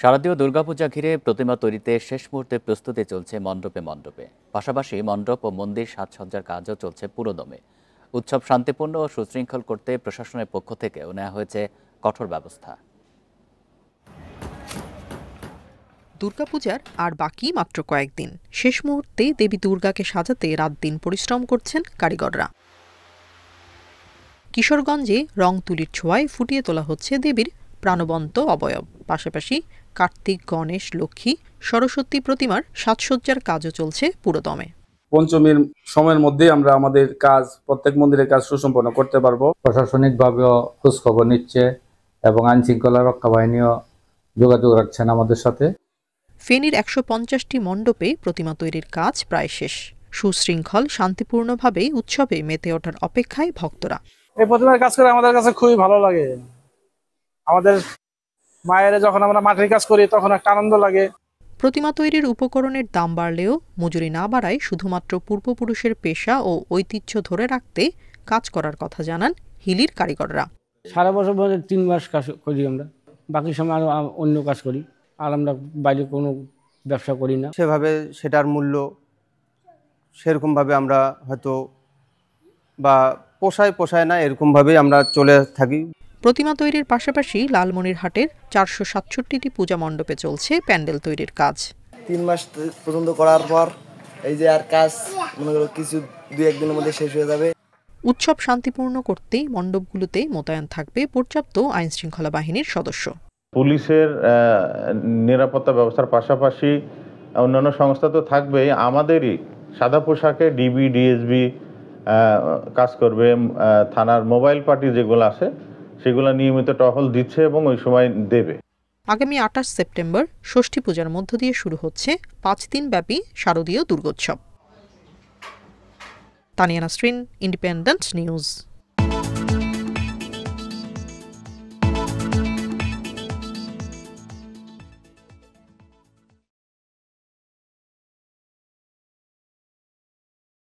শারদীয় দুর্গাপূজা ঘিরে প্রতিমা তৈরিতে শেষ মুহূর্তে প্রস্তুতি চলছে মণ্ডপে মণ্ডপে। পাশাপাশি মণ্ডপ ও মন্দির সাজসজ্জার কাজও চলছে পুরোদমে। উৎসব শান্তিপূর্ণ ও সুশৃঙ্খল করতে প্রশাসনের পক্ষ থেকেও নেওয়া হয়েছে কঠোর ব্যবস্থা। দুর্গাপূজার আর বাকি মাত্র কয়েকদিন। শেষ মুহূর্তে দেবী দুর্গাকে সাজাতে রাত দিন পরিশ্রম করছেন কারিগররা। কিশোরগঞ্জে রং তুলির ছোঁয়ায় ফুটিয়ে তোলা হচ্ছে দেবীর প্রাণবন্ত অবয়ব। পাশাপাশি কার্তিক, গণেশ, লক্ষ্মী, সরস্বতী প্রতিমার সাজসজ্জার কাজও চলছে পুরোদমে। পঞ্চমীর সময়ের মধ্যে আমরা আমাদের কাজ, প্রত্যেক মন্দিরের কাজ সুসম্পন্ন করতে পারবো। প্রশাসনিকভাবেও খোঁজখবর নিচ্ছে এবং আইন শৃঙ্খলা রক্ষা বাহিনীও যোগাযোগ রাখছেন আমাদের সাথে। ফেনীর ১৫০টি মণ্ডপে প্রতিমা তৈরির কাজ প্রায় শেষ। সুশৃঙ্খল শান্তিপূর্ণভাবে উৎসবে মেতে ওঠার অপেক্ষায় ভক্তরা। এই প্রতিমার কাজ করে আমাদের কাছে খুবই ভালো লাগে। আমাদের মায়ের যখন আমরা মাটির কাজ করি তখন একটা আনন্দ লাগে। প্রতিমা তৈরির উপকরণের দাম বাড়লেও মজুরি না বাড়ায় শুধুমাত্র পূর্বপুরুষের পেশা ও ঐতিহ্য ধরে রাখতে কাজ করার কথা জানান হিলির কারিগররা। সারা বছর 3 মাস কাজ করি আমরা, বাকি সময় আরো অন্য কাজ করি। আর আমরা বাইরে কোনো ব্যবসা করি না। সেভাবে সেটার মূল্য সেরকমভাবে আমরা হয়তো বা পোষায় না, এরকমভাবেই আমরা চলে থাকি। প্রতিমা তৈরির পাশাপাশি লালমনিরহাটের 467টি পূজা মণ্ডপে চলছে প্যান্ডেল তৈরির কাজ। 3 মাস পর্যন্ত করার পর এই যে আর কাজ মনে করো কিছু 2-1 দিনের মধ্যে শেষ হয়ে যাবে। উৎসব শান্তিপূর্ণ করতে মণ্ডপগুলোতে মোতায়েন থাকবে পর্যাপ্ত আইনশৃঙ্খলা বাহিনীর সদস্য। পুলিশের নিরাপত্তা ব্যবস্থার পাশাপাশি অন্যান্য সংস্থা তো থাকবেই। আমাদেরই সাদা পোশাকে ডিবি, ডিএসবি কাজ করবে। থানার মোবাইল পার্টি যেগুলো আছে সেগুলো নিয়মিত টহল দিচ্ছে এবং ওই সময় দেবে। আগামী 28 সেপ্টেম্বর ষষ্ঠী পূজার মধ্য দিয়ে শুরু হচ্ছে 5 দিন ব্যাপী শারদীয় দুর্গোৎসব। Tania Nasrin, independent news.